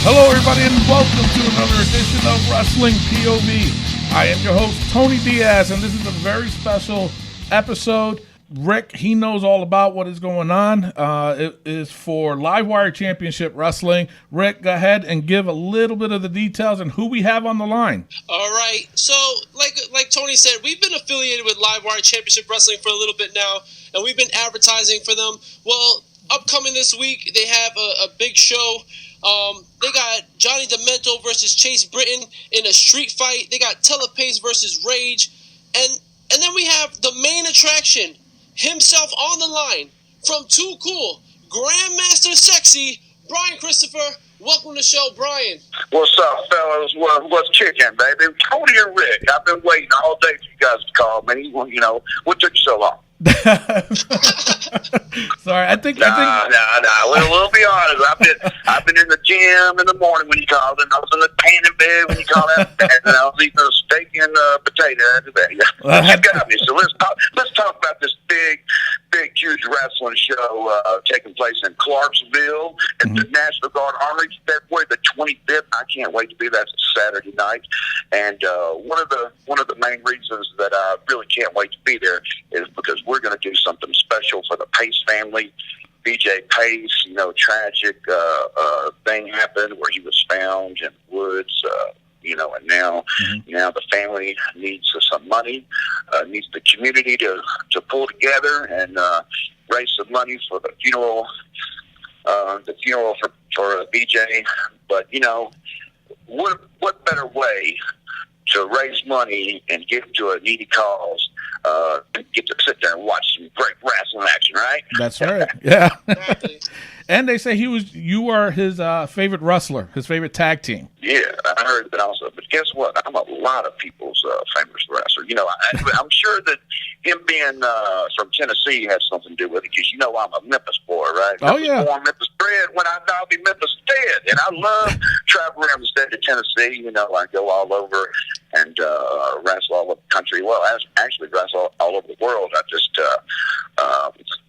Hello, everybody, and welcome to another edition of Wrestling POV. I am your host, Tony Diaz, and this is a very special episode. Rick, he knows all about what is going on. It is for Livewire Championship Wrestling. Rick, go ahead and give a little bit of the details and who we have on the line. All right. So, like Tony said, we've been affiliated with Livewire Championship Wrestling for a little bit now, and we've been advertising for them. Well, upcoming this week, they have a big show. They got Johnny Demento versus Chase Britton in a street fight. They got Telepace versus Rage. And then we have the main attraction himself on the line from Too Cool, Grandmaster Sexay, Brian Christopher. Welcome to the show, Brian. What's up, fellas? What's kicking, baby? Tony and Rick, I've been waiting all day for you guys to call me. You know, what took you so long? Sorry, I think. We'll be honest. I've been in the gym in the morning when you called, and I was in the tanning bed when you called out, and I was eating a steak and potato after that. You got me. So let's talk about this big, huge wrestling show taking place in Clarksville at the National Guard Armory, February the 25th. I can't wait to be there. It's a Saturday night, and one of the main reasons that I really can't wait to be there is because we're going to do something special for the Pace family. BJ Pace, tragic thing happened where he was found in the woods, and now the family needs some money, needs the community to pull together and raise some money for the funeral for BJ. But what better way to raise money and give to a needy cause, get to sit there and watch some great wrestling action, right? That's right. Yeah. Exactly. And they say you are his favorite wrestler, his favorite tag team. Yeah, I heard that also. But guess what? I'm a lot of people's famous wrestler. I'm sure that him being from Tennessee has something to do with it, because I'm a Memphis boy, right? Oh, yeah. Born, Memphis bred. When I die, I'll be Memphis dead. And I love traveling around the state of Tennessee. I go all over and wrestle all over the country. Well, actually wrestle all over the world. I just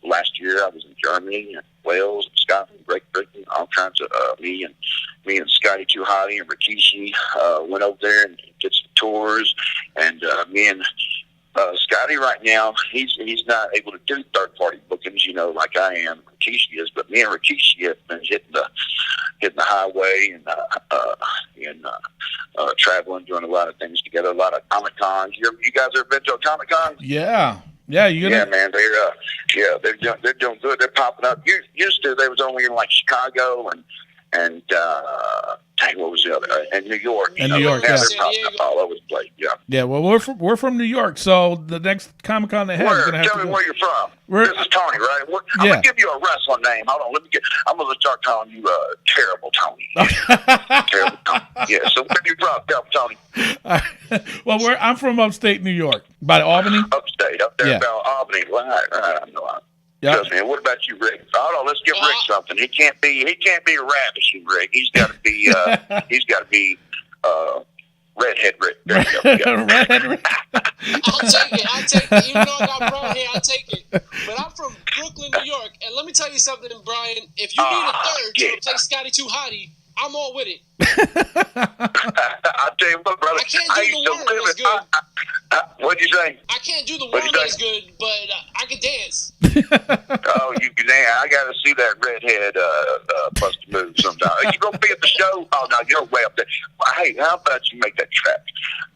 last year I was in Germany and Wales, Scotland, Great Britain, all kinds of me and Scotty Too Hotty and Rikishi went over there and did some tours, and me and Scotty right now, he's not able to do third party bookings, like I am. Rikishi is, but me and Rikishi have been hitting the highway and traveling, doing a lot of things together, a lot of Comic Cons. You guys ever been to a Comic Con? Yeah. Yeah, yeah, man. They're doing good. They're popping up. Used to, they was only in like Chicago and what was the other? And New York. And New York, now yeah. they're popping up all over the place. Yeah. Yeah. Well, we're from New York, so the next Comic Con they have is going to have Tell me where you're from. This is Tony, right? I'm gonna give you a wrestling name. Hold on, I'm gonna start calling you Terrible Tony. Terrible Tony. Yeah. So where you from, Terrible Tony? Well, I'm from upstate New York, by Albany. Upstate, up there about Albany. Right. I know. Yep. Man, what about you, Rick? Hold on, let's give Rick something. He can't be a ravishing Rick. He's got to be redhead Rick. There you go. Redhead Rick. I'll take it. Even though I got brown hair, I'll take it. But I'm from Brooklyn, New York, and let me tell you something, Brian. If you need a third to replace Scotty Too Hotty, I'm all with it. I'll tell you what, brother. I can't do the worm as good. What'd you say? I can't do the worm as good, but I can dance. Oh, you can dance. I got to see that redhead bust a move sometime. Are you going to be at the show? Oh, no, you're way up there. Well, hey, how about you make that trek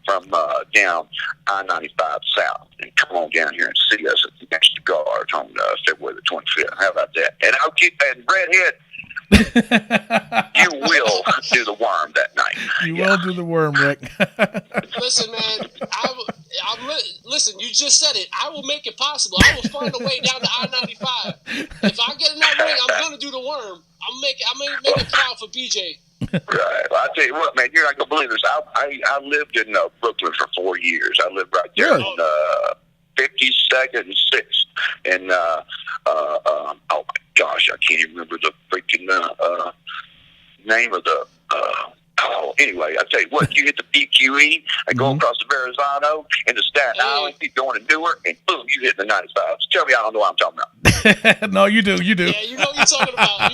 from down I-95 south and come on down here and see us at the next guard on February the 25th. How about that? And I'll keep that redhead. You will do the worm that night. You will do the worm, Rick. Listen, man. Listen, you just said it. I will make it possible. I will find a way down to I-95. If I get in that ring, I'm going to do the worm. I'm going to make it proud for BJ. Right. Well, I'll tell you what, man. You're not going to believe this. I lived in Brooklyn for 4 years. I lived right there on 52nd and 6th. And, oh, my gosh, I can't even remember the freaking name of the anyway, I tell you what, you hit the PQE and go across the Verrazano into Staten Island, keep going to Newark, and boom, you hit the 95. So tell me I don't know what I'm talking about. No, you do. Yeah, you know what you're talking about.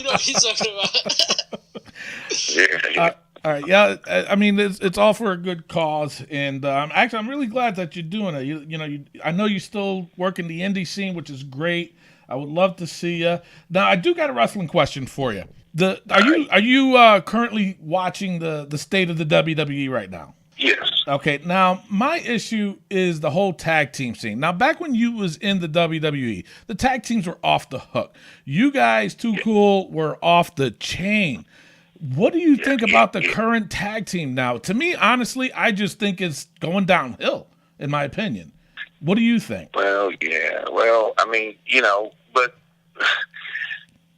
All right, yeah. I mean, it's all for a good cause, and actually, I'm really glad that you're doing it. I know you still work in the indie scene, which is great. I would love to see you. Now, I do got a wrestling question for you. Are you currently watching the state of the WWE right now? Yes. Okay, now my issue is the whole tag team scene. Now, back when you was in the WWE, the tag teams were off the hook. You guys, Too Cool, were off the chain. What do you think about the current tag team now? To me, honestly, I just think it's going downhill, in my opinion. What do you think? Well, yeah. Well, I mean, but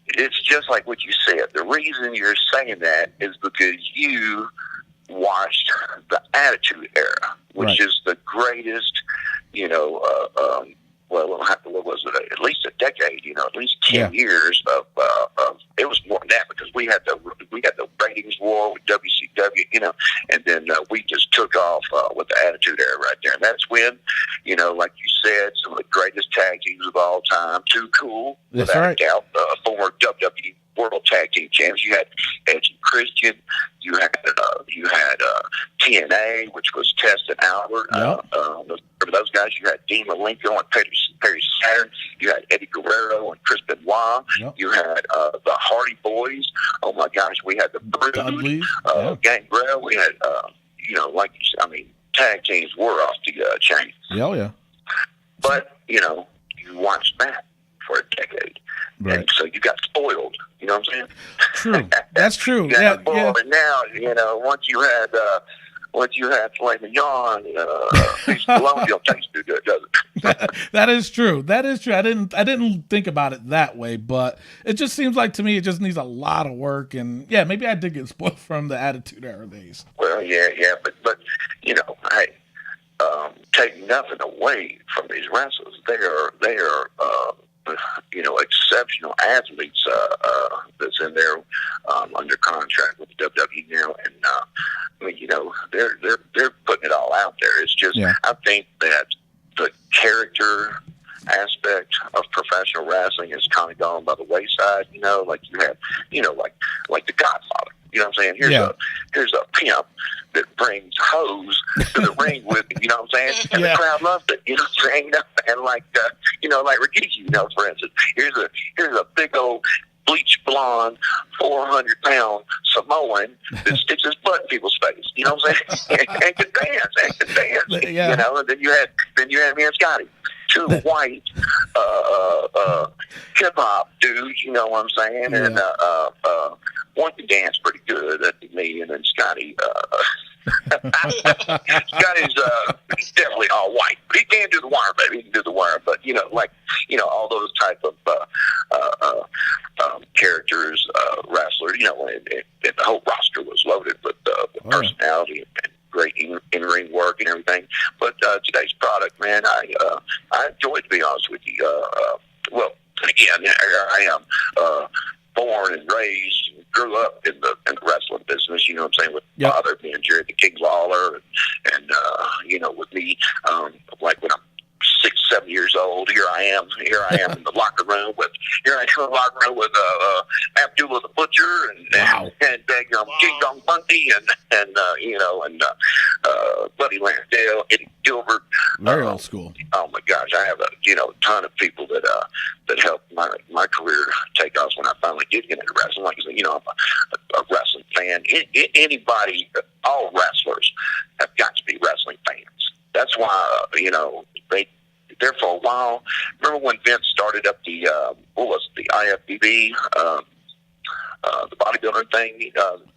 it's just like what you said. The reason you're saying that is because you watched the Attitude Era, which is the greatest, what was it? At least a decade, at least 10 years of. It was more than that because we had the ratings war with WCW, and then we just took off with the Attitude Era right there, and that's when, like you said, some of the greatest tag teams of all time, Too Cool, without a doubt, former WWE World Tag Team Champs. You had Edge and Christian. You had TNA, which was Test and Albert. Remember those guys? You had Dean Malenko and Perry Saturn. You had Eddie Guerrero and Chris Benoit. You had the Hardy Boys. Oh my gosh, we had the Brood, Gangrel. We had like you said, I mean, tag teams were off the chain. Yeah. But you watched that for a decade. Right. And so you got spoiled. You know what I'm saying? True. That's true. And now, once you had filet mignon, beef bologna don't taste too good, does it? That is true. I didn't think about it that way, but it just seems like to me it just needs a lot of work. And yeah, maybe I did get spoiled from the Attitude Era days. Well, yeah, but hey, take nothing away from these wrestlers. They are exceptional athletes that's in there under contract with the WWE now, and they're putting it all out there. It's just I think that the character aspect of professional wrestling has kind of gone by the wayside. Like you have, like the Godfather. You know what I'm saying? Here's a pimp that brings hoes to the ring with him, you know what I'm saying? And the crowd loved it, you know what I'm saying? And like Rikishi, for instance, here's a big old bleach blonde, 400-pound Samoan that sticks his butt in people's face, you know what I'm saying? and can dance, and then you had me and Scotty. Two white hip hop dudes, you know what I'm saying? And one can dance pretty good, that'd be me, and then Scotty. Scotty's definitely all white, but he can't do the wire, baby. He can do the wire, but all those type of characters, wrestlers, and the whole roster was loaded with personality and great in-ring work and everything. But today's product, man, I enjoy, to be honest with you. Well, again, I am born and raised, grew up in the wrestling business. You know what I'm saying? With father being Jerry the King Lawler, and with me, like when I'm 6-7 years old, here I am in the locker room with Abdullah the Butcher and King Kong Bundy and Buddy Landale, Eddie Gilbert. Very old school. Oh my gosh, I have a ton of people that helped my career take off when I finally did get into wrestling. Like I said, I'm a wrestling fan. Anybody, all wrestlers have got to be wrestling fans. That's why they. There for a while. Remember when Vince started up the the IFBB, the bodybuilding thing?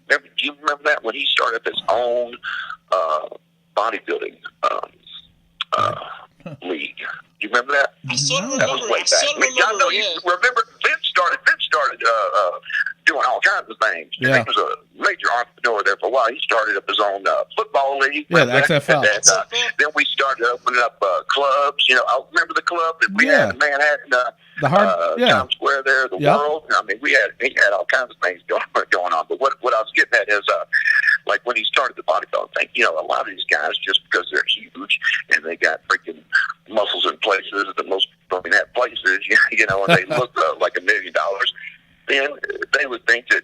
Do you remember that when he started up his own bodybuilding league? Do you remember that? I sort of That remember. was way back. You remember Vince started doing all kinds of things. Yeah. He was a major entrepreneur there for a while. He started up his own football league. Yeah, the XFL. And, then we started opening up clubs. I remember the club that we had in Manhattan, Town Square there, the World. I mean, he had all kinds of things going on. But what I was getting at is, like when he started the bodybuilding thing, a lot of these guys, just because they're huge and they got freaking muscles in places that most people don't have places, and they look like $1 million, then they would think that,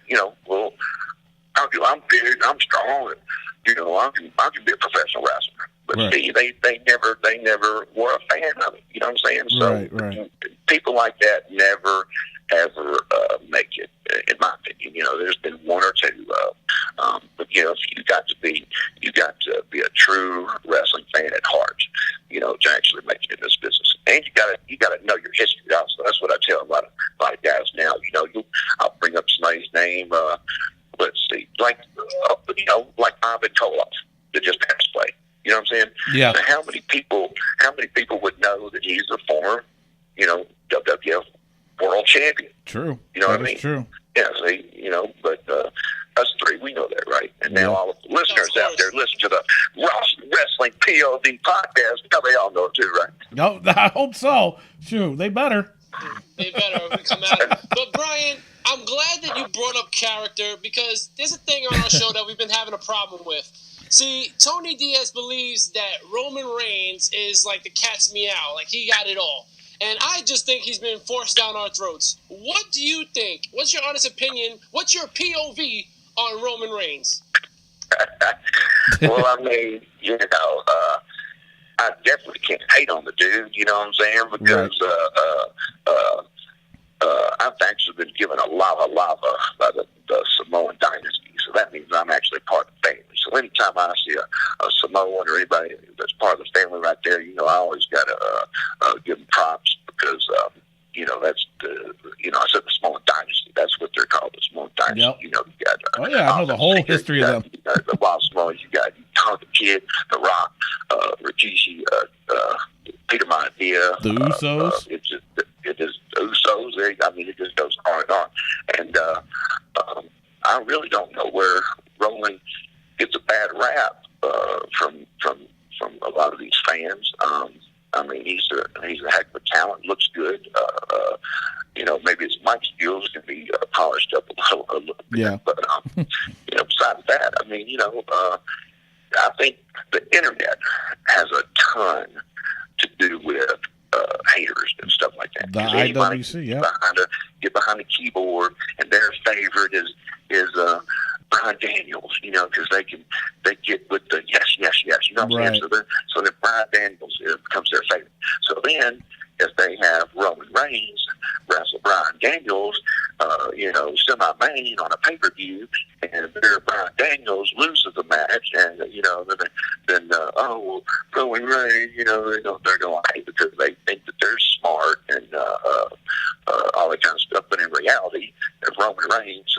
our I'm big, I'm strong, and I can be a professional wrestler. But right. see, they never were a fan of it. You know what I'm saying? So right. people like that never ever make it, in my opinion. There's been one or two, but if you got to be a true wrestling fan at heart, to actually make it in this business, and you gotta know your history. Also, that's what I tell a lot of guys now. I'll bring up somebody's name. Let's see, like Ivan Koloff that just passed away. You know what I'm saying? Yeah. Now, how many people would know that he's a former, WWF world champion? True. You know that what I mean? True. Yeah. See, but us three, we know that, right? And now all of the listeners out there listen to the Wrestling POV podcast. Now they all know it too, right? No, I hope so. Shoot, they better. They better when we come out. But Brian, I'm glad that you brought up character, because there's a thing on our show that we've been having a problem with. See, Tony Diaz believes that Roman Reigns is like the cat's meow, like he got it all. And I just think he's been forced down our throats. What do you think? What's your honest opinion? What's your POV on Roman Reigns? Well, I mean, I definitely can't hate on the dude, you know what I'm saying? Because I've actually been given a lava by the Samoan dynasty. So that means I'm actually part of the family. So anytime I see a Samoan or anybody that's part of the family right there, I always got to give them props, because, that's I said the Samoan dynasty. That's what they're called, the Samoan dynasty. Yep. You got, I know the whole history of them. The Wild Samoans, you got Tonga Kid, The Rock, Rikishi, Peter Maivia. The Usos. It is the Usos. I mean, it just goes on and on. And I really don't know where Roman gets a bad rap from a lot of these fans. I mean, he's a heck of a talent. Looks good. Maybe his mic skills can be polished up a little bit. Yeah. But besides that, I mean, I think the internet has a ton to do with haters and stuff like that. The IWC, yeah. Get behind the keyboard, and their favorite is Brian Daniels, because they get with the yes, you know what I'm saying? So then Brian Daniels becomes their favorite. So then, if they have Roman Reigns wrestle Brian Daniels, semi-main on a pay-per-view, and Brian Daniels loses the match, and then Roman Reigns, they're going to hate because they think that they're smart and all that kind of stuff. But in reality, if Roman Reigns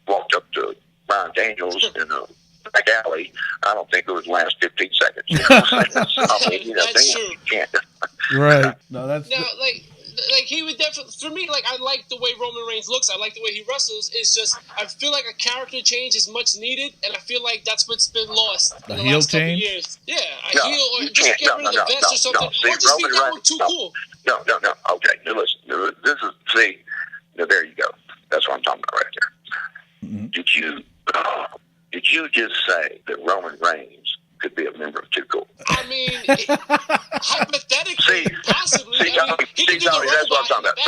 walked up to Brian Daniels in a back alley, I don't think it would last 15 seconds. That's true. You can't. Right. No, that's like he would definitely, for me, like I like the way Roman Reigns looks. I like the way he wrestles. It's just I feel like a character change is much needed, and I feel like that's what's been lost in the last couple years. Yeah, heel, or just get rid of the vest or something, or just think that look too cool. No. Okay, now listen. This is there you go. That's what I'm talking about right there. Mm-hmm. Did you just say that Roman Reigns could be a member of Too Cool? I mean, hypothetically, possibly. That's what I'm talking about.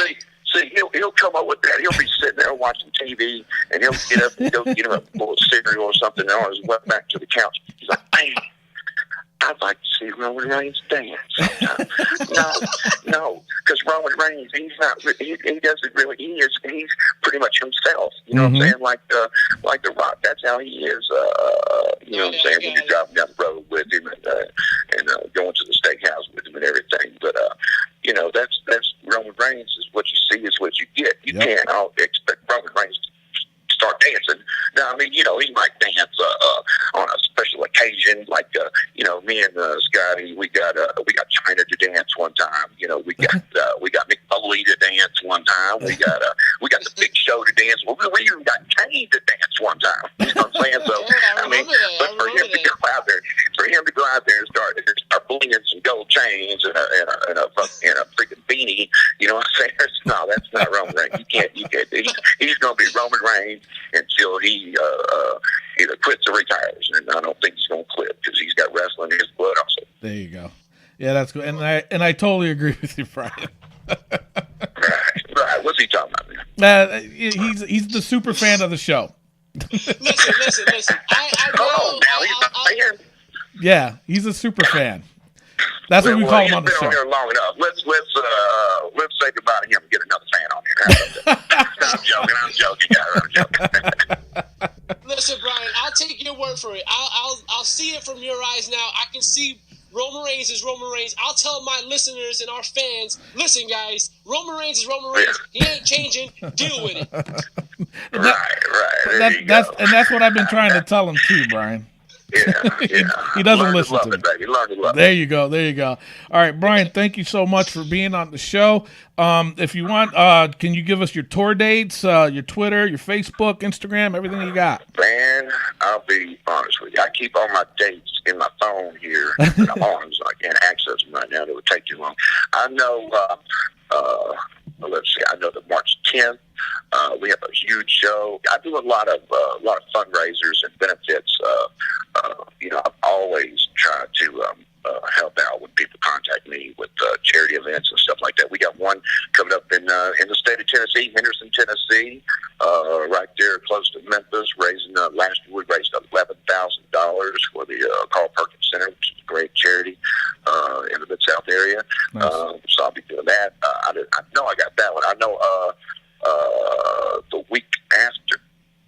See, he'll come up with that. He'll be sitting there watching TV, and he'll get up and go get him a bowl of cereal or something, and on his way back to the couch, he's like, "Man, I'd like to see Roman Reigns dance sometime." No, because Roman Reigns, he's not. He doesn't really. He's pretty much himself. You know what I'm saying? Like the Rock. That's how he is. You know what I'm saying? When you're driving down the road with him and going to the steakhouse with him and everything. But that's Roman Reigns. Is what you see is what you get. You can't expect Roman Reigns to start dancing. Now, I mean, he might dance on a special occasion, like me and Scotty, we got China to dance one time. We got Mick Foley to dance one time. We got the Big Show to dance. Well, we even got Kane to dance one time. You know what I'm saying? So I mean, but for him to go out there and start blinging some gold chains and a freaking beanie, you know what I'm saying? No, that's not Roman Reigns. You can't. He's going to be Roman Reigns until he either quits or retires, and I don't think he's going to quit because he's got wrestling in his blood also. There you go. Yeah, that's good, and I totally agree with you, Brian. Right. What's he talking about, man? He's the super fan of the show. Listen. I Oh, know. now he's a fan. Yeah, he's a super fan. That's what we call him on the show. He's been on here long enough. Let's say goodbye to him and get another fan on here. I'm joking. Listen, Brian, I'll take your word for it. I'll see it from your eyes now. I can see Roman Reigns is Roman Reigns. I'll tell my listeners and our fans, listen, guys, Roman Reigns is Roman Reigns. He ain't changing. Deal with it. Right. That's what I've been trying to tell him too, Brian. Yeah. He doesn't Learn listen to love to it, baby. Learn to love There you go. All right, Brian, thank you so much for being on the show. If you want, can you give us your tour dates, your Twitter, your Facebook, Instagram, everything you got? Man, I'll be honest with you. I keep all my dates in my phone here. And I'm on them, so I can't access them right now. It would take too long. I know, let's see, I know that March 10th, we have a huge show. I do a lot of fundraisers and benefits. I've always tried to help out when people contact me with charity events and stuff like that. We got one coming up in the state of Tennessee, Henderson, Tennessee, right there close to Memphis. Raising last year we raised $11,000 for the Carl Perkins Center, which is a great charity in the Mid-South area. Nice. So I'll be doing that. I know I got that one. I know the week after.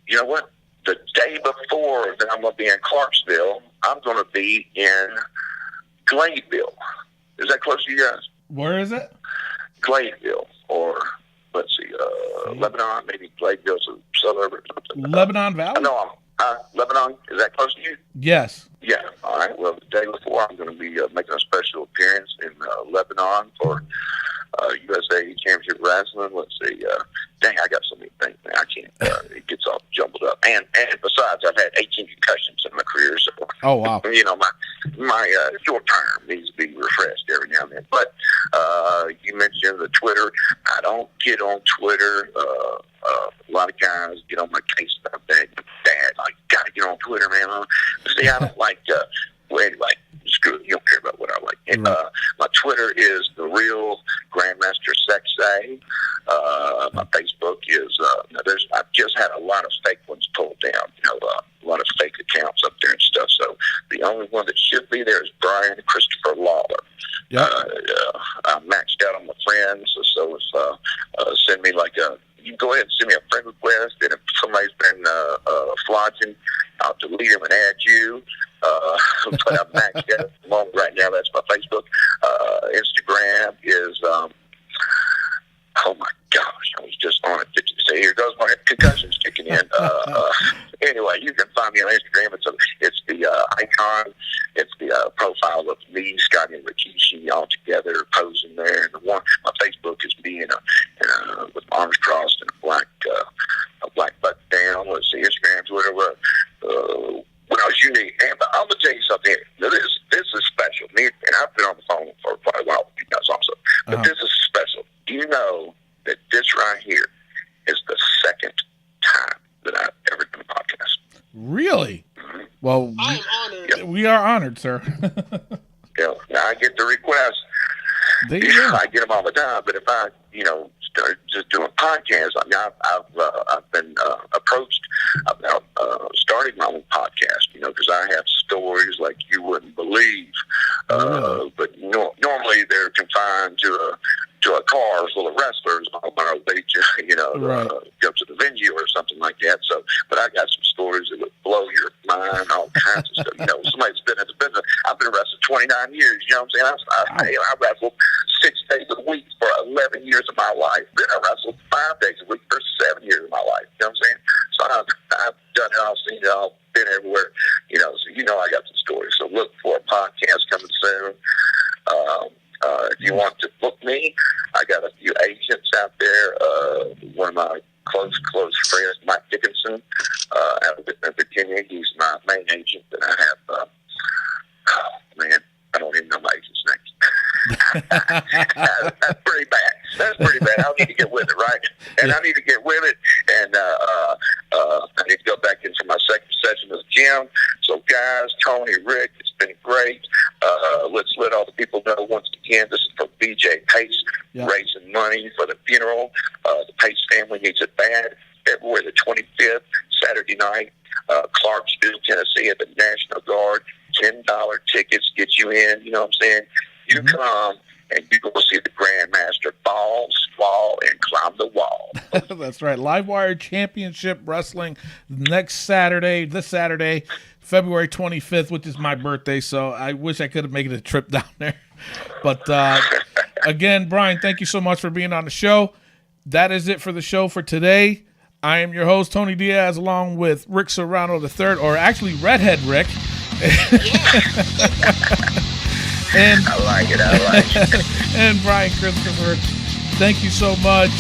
You know what? The day before that I'm going to be in Clarksville, I'm going to be in Gladeville. Is that close to you guys? Where is it? Gladeville, or let's see, Lebanon, maybe Gladeville's a suburb or something. Lebanon Valley? No, Lebanon. Is that close to you? Yes. Yeah. All right. Well, the day before, I'm going to be making a special appearance in Lebanon for USA Championship Wrestling. Let's see. Dang, I got so many things, man. I can't. It gets all jumbled up. And besides, I've had 18 concussions in my career. So, oh, wow. My short term needs to be refreshed every now and then. But you mentioned the Twitter. I don't get on Twitter. A lot of guys get on my case about that. Dad, gotta get on Twitter, man. See, I don't like. Well, anyway, screw it. You don't care about what I like. And, my Twitter is the real Grandmaster Sexay. My Facebook is. I've just had a lot of fake ones pulled down. A lot of fake accounts up there and stuff. So the only one that should be there is Brian Christopher Lawler. Yep. I'm maxed out on my friends. So if send me you can go ahead and send me a friend request, and if somebody's been flogging, I'll delete them and add you. But I'm maxed out at the moment right now. That's my Facebook. Instagram is, oh my gosh, I was just on it. So here goes my concussions kicking in. Anyway, you can find me on Instagram. It's the icon. It's the profile of me, Scotty, and Rikishi all together posing there. And my Facebook is me with my arms crossed and a black button down. Let's see, Instagram, Twitter. What else you need? And I'm gonna tell you something. This is special. Me, and I've been on the phone for quite a while with you guys also. But this is special. Do you know that this right here is the second time that I've ever done a podcast? Really? Mm-hmm. Well, I am honored. Yep. We are honored, sir. Now I get the requests. There you go. I get them all the time. But if I, start just doing podcasts, I mean, I've been approached about starting my own podcast. Because I have stories like you wouldn't believe. But normally they're confined to a car full of wrestlers on our way to, go to the venue or something like that. So, but I got some stories that would blow your mind, all kinds of stuff. Somebody's been in the business. I've been wrestling 29 years. You know what I'm saying? I wrestled 6 days a week for 11 years of my life. Then I wrestled 5 days a week for 7 years of my life. You know what I'm saying? So I've done it all, seen it all, been everywhere. So I got some stories. So look for a podcast coming soon. If you want to book me, I got a few agents out there. One of my close friends, Mike Dickinson, out of Virginia. He's my main agent, and I have. I don't even know my agent's name. That's pretty bad. I need to get with it, right? And I need to get with it, and I need to go back into my second session of the gym. So, guys, Tony, Rick, it's been great. Let's let all the people know once again, this is from BJ Pace, raising money for the funeral. The Pace family needs it bad. February the 25th, Saturday night, Clarksville, Tennessee, at the National Guard. $10 tickets get you in. You know what I'm saying? You come and you go see the Grandmaster ball, squall, and climb the wall. That's right. Livewire Championship Wrestling this Saturday, February 25th, which is my birthday, so I wish I could have made it a trip down there. But again, Brian, thank you so much for being on the show. That is it for the show for today. I am your host, Tony Diaz, along with Rick Serrano III, or actually Redhead Rick. And I like it. and Brian Christopher. Thank you so much.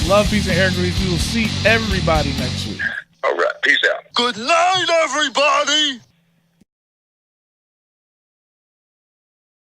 Love, peace, and hair grease. We will see everybody next week. All right. Peace out. Good night, everybody.